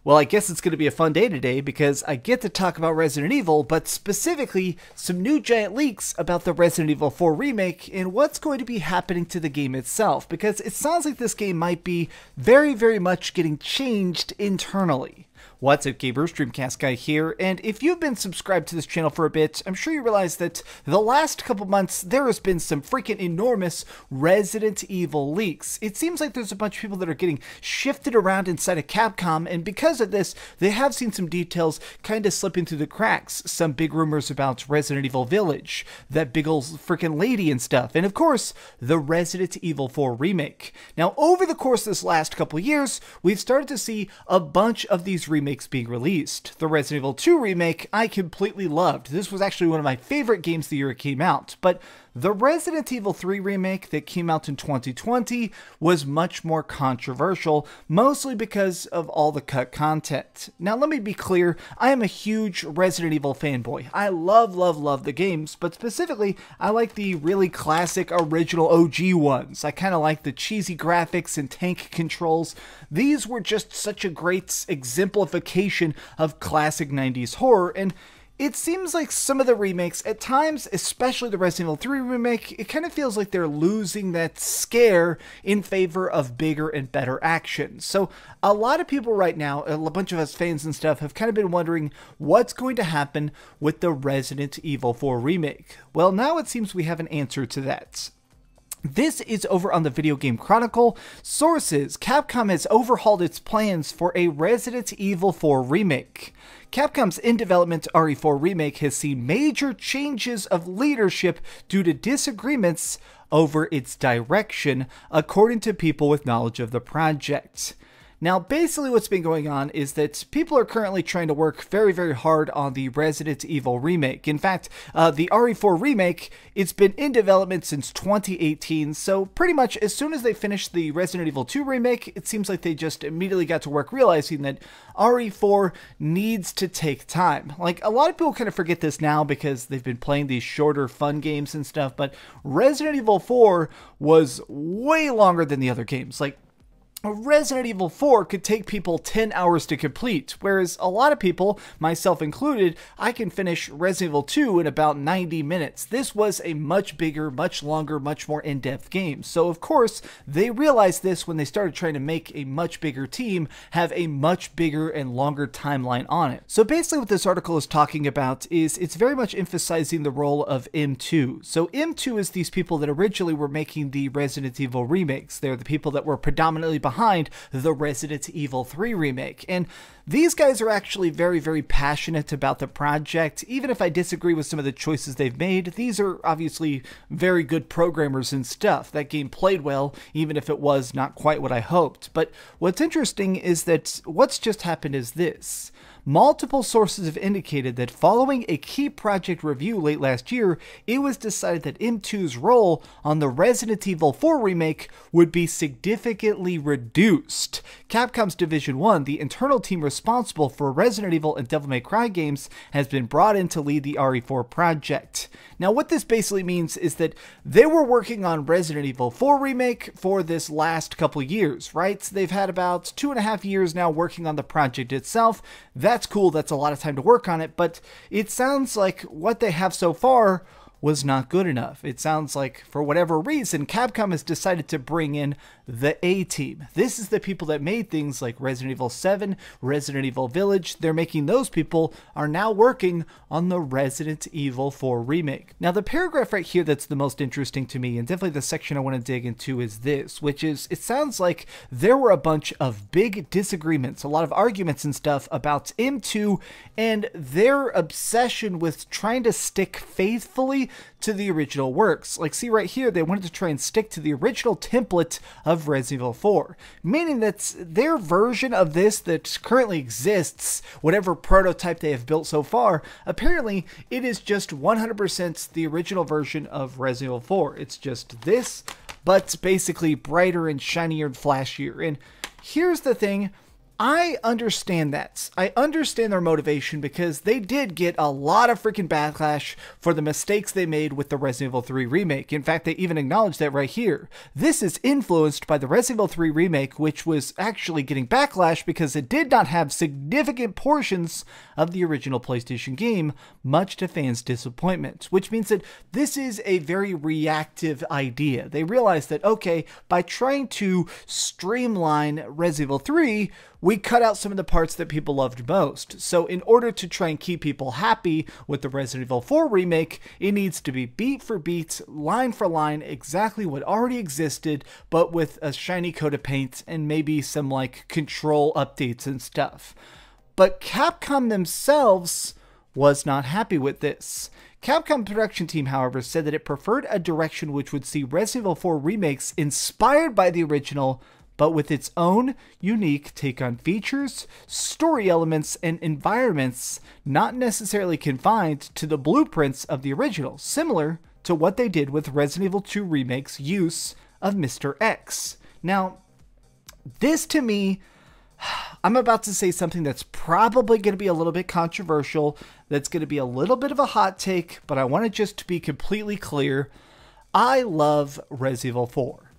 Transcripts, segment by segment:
Well, I guess it's going to be a fun day today because I get to talk about Resident Evil, but specifically some new giant leaks about the Resident Evil 4 remake and what's going to be happening to the game itself, because it sounds like this game might be very, very much getting changed internally. What's up, gamers? DreamcastGuy here, and if you've been subscribed to this channel for a bit, I'm sure you realize that the last couple months there has been some freaking enormous Resident Evil leaks. It seems like there's a bunch of people that are getting shifted around inside of Capcom, and because of this, they have seen some details kind of slipping through the cracks. Some big rumors about Resident Evil Village, that big old freaking lady and stuff, and of course, the Resident Evil 4 remake. Now, over the course of this last couple years, we've started to see a bunch of these remakes being released. The Resident Evil 2 remake I completely loved. This was actually one of my favorite games the year it came out, but the Resident Evil 3 remake that came out in 2020 was much more controversial, mostly because of all the cut content. Now let me be clear, I am a huge Resident Evil fanboy. I love the games, but specifically I like the really classic original OG ones. I kind of like the cheesy graphics and tank controls. These were just such a great exemplification of classic 90s horror, and it seems like some of the remakes, at times, especially the Resident Evil 3 remake, it kind of feels like they're losing that scare in favor of bigger and better action. So a lot of people right now, a bunch of us fans and stuff, have kind of been wondering what's going to happen with the Resident Evil 4 remake. Well, now it seems we have an answer to that. This is over on the Video Game Chronicle. Sources: Capcom has overhauled its plans for a Resident Evil 4 remake. Capcom's in-development RE4 remake has seen major changes of leadership due to disagreements over its direction, according to people with knowledge of the project. Now, basically what's been going on is that people are currently trying to work very, very hard on the Resident Evil remake. In fact, the RE4 remake, it's been in development since 2018, so pretty much as soon as they finished the Resident Evil 2 remake, it seems like they just immediately got to work realizing that RE4 needs to take time. Like, a lot of people kind of forget this now because they've been playing these shorter fun games and stuff, but Resident Evil 4 was way longer than the other games. Like, Resident Evil 4 could take people 10 hours to complete, whereas a lot of people, myself included, I can finish Resident Evil 2 in about 90 minutes. This was a much bigger, much longer, much more in-depth game. So of course, they realized this when they started trying to make a much bigger team have a much bigger and longer timeline on it. So basically what this article is talking about is it's very much emphasizing the role of M-Two. So M-Two is these people that originally were making the Resident Evil remakes. They're the people that were predominantly behind the Resident Evil 3 remake, and these guys are actually very, very passionate about the project. Even if I disagree with some of the choices they've made, these are obviously very good programmers and stuff. That game played well, even if it was not quite what I hoped. But what's interesting is that what's just happened is this. Multiple sources have indicated that following a key project review late last year, it was decided that M2's role on the Resident Evil 4 remake would be significantly reduced. Capcom's Division 1, the internal team responsible for Resident Evil and Devil May Cry games, has been brought in to lead the RE4 project. Now, what this basically means is that they were working on Resident Evil 4 remake for this last couple years, right? They've had about 2.5 years now working on the project itself. That's cool, that's a lot of time to work on it, but it sounds like what they have so far was not good enough. It sounds like, for whatever reason, Capcom has decided to bring in the A-Team. This is the people that made things like Resident Evil 7, Resident Evil Village. They're making those people are now working on the Resident Evil 4 remake. Now, the paragraph right here that's the most interesting to me, and definitely the section I want to dig into, is this, which is, it sounds like there were a bunch of big disagreements, a lot of arguments and stuff about M2 and their obsession with trying to stick faithfully to the original works. Like, see right here, they wanted to try and stick to the original template of Resident Evil 4, meaning that their version of this that currently exists, whatever prototype they have built so far, apparently it is just 100% the original version of Resident Evil 4. It's just this, but basically brighter and shinier and flashier. And here's the thing, I understand that. I understand their motivation because they did get a lot of freaking backlash for the mistakes they made with the Resident Evil 3 remake. In fact, they even acknowledge that right here. This is influenced by the Resident Evil 3 remake, which was actually getting backlash because it did not have significant portions of the original PlayStation game, much to fans' disappointment, which means that this is a very reactive idea. They realize that, okay, by trying to streamline Resident Evil 3, we cut out some of the parts that people loved most. So in order to try and keep people happy with the Resident Evil 4 remake, it needs to be beat for beat, line for line, exactly what already existed, but with a shiny coat of paint and maybe some like control updates and stuff. But Capcom themselves was not happy with this. Capcom production team, however, said that it preferred a direction which would see Resident Evil 4 remakes inspired by the original, but with its own unique take on features, story elements, and environments not necessarily confined to the blueprints of the original, similar to what they did with Resident Evil 2 Remake's use of Mr. X. Now, this to me, I'm about to say something that's probably going to be a little bit controversial, that's going to be a little bit of a hot take, but I want it just to be completely clear. I love Resident Evil 4.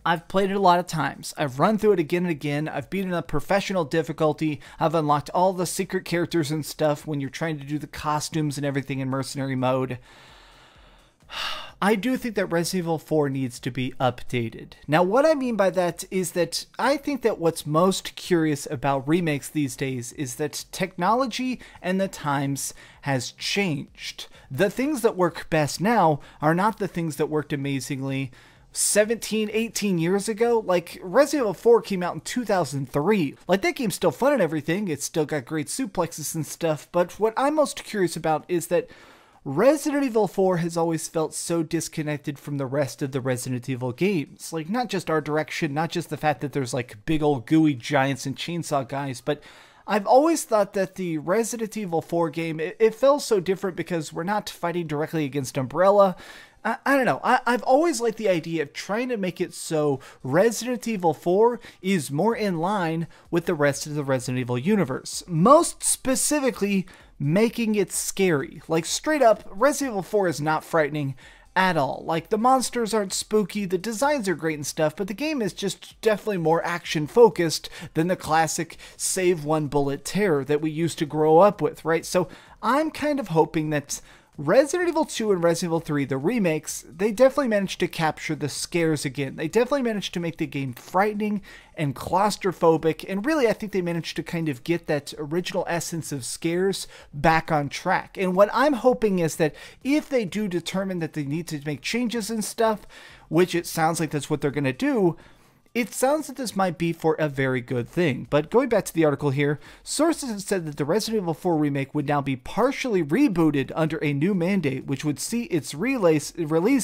I've played it a lot of times. I've run through it again and again. I've beaten up professional difficulty. I've unlocked all the secret characters and stuff when you're trying to do the costumes and everything in mercenary mode. I do think that Resident Evil 4 needs to be updated. Now, what I mean by that is that I think that what's most curious about remakes these days is that technology and the times has changed. The things that work best now are not the things that worked amazingly 17, 18 years ago. Like, Resident Evil 4 came out in 2003. Like, that game's still fun and everything. It's still got great suplexes and stuff. But what I'm most curious about is that Resident Evil 4 has always felt so disconnected from the rest of the Resident Evil games. Like, not just art direction, not just the fact that there's like big old gooey giants and chainsaw guys, but I've always thought that the Resident Evil 4 game, it felt so different because we're not fighting directly against Umbrella. I don't know. I've always liked the idea of trying to make it so Resident Evil 4 is more in line with the rest of the Resident Evil universe. Most specifically, making it scary. Like, straight up, Resident Evil 4 is not frightening at all. Like, the monsters aren't spooky, the designs are great and stuff, but the game is just definitely more action focused than the classic save one bullet terror that we used to grow up with, right? So I'm kind of hoping that Resident Evil 2 and Resident Evil 3, the remakes, they definitely managed to capture the scares again. They definitely managed to make the game frightening and claustrophobic, and really I think they managed to kind of get that original essence of scares back on track. And what I'm hoping is that if they do determine that they need to make changes and stuff, which it sounds like that's what they're going to do, it sounds that this might be for a very good thing. But going back to the article here, sources have said that the Resident Evil 4 remake would now be partially rebooted under a new mandate, which would see its release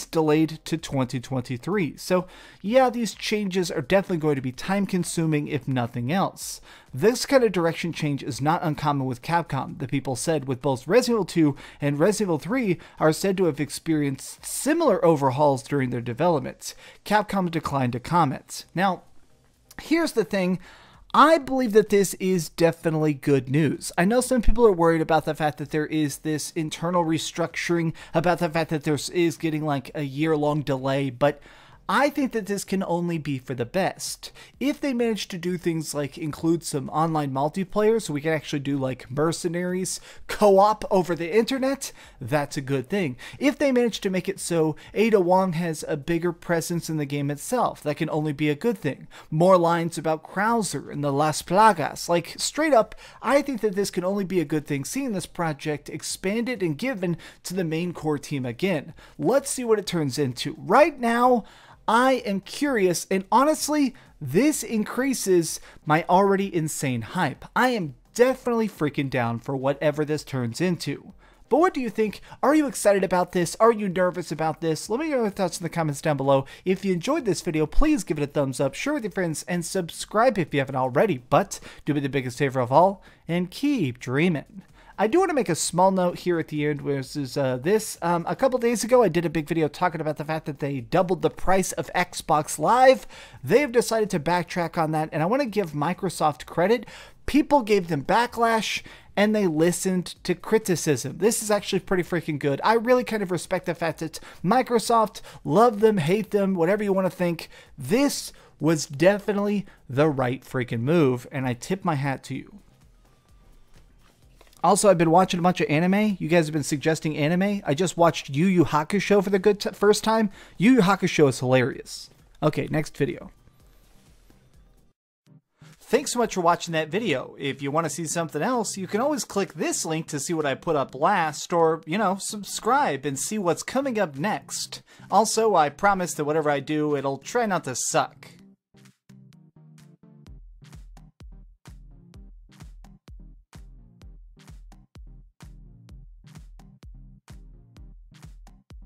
delayed to 2023. So yeah, these changes are definitely going to be time consuming if nothing else. This kind of direction change is not uncommon with Capcom. The people said with both Resident Evil 2 and Resident Evil 3 are said to have experienced similar overhauls during their development. Capcom declined to comment. Now, here's the thing. I believe that this is definitely good news. I know some people are worried about the fact that there is this internal restructuring, about the fact that there is getting like a year-long delay, but I think that this can only be for the best. If they manage to do things like include some online multiplayer so we can actually do like mercenaries co-op over the internet, that's a good thing. If they manage to make it so Ada Wong has a bigger presence in the game itself, that can only be a good thing. More lines about Krauser and the Las Plagas. Like, straight up, I think that this can only be a good thing, seeing this project expanded and given to the main core team again. Let's see what it turns into. Right now, I am curious, and honestly, this increases my already insane hype. I am definitely freaking down for whatever this turns into. But what do you think? Are you excited about this? Are you nervous about this? Let me know your thoughts in the comments down below. If you enjoyed this video, please give it a thumbs up, share with your friends, and subscribe if you haven't already. But do me the biggest favor of all, and keep dreaming. I do want to make a small note here at the end, which is this. A couple days ago, I did a big video talking about the fact that they doubled the price of Xbox Live. They've decided to backtrack on that, and I want to give Microsoft credit. People gave them backlash, and they listened to criticism. This is actually pretty freaking good. I really kind of respect the fact that Microsoft, love them, hate them, whatever you want to think, this was definitely the right freaking move, and I tip my hat to you. Also, I've been watching a bunch of anime. You guys have been suggesting anime. I just watched Yu Yu Hakusho for the first time. Yu Yu Hakusho is hilarious. Okay, next video. Thanks so much for watching that video. If you want to see something else, you can always click this link to see what I put up last, or, you know, subscribe and see what's coming up next. Also, I promise that whatever I do, it'll try not to suck.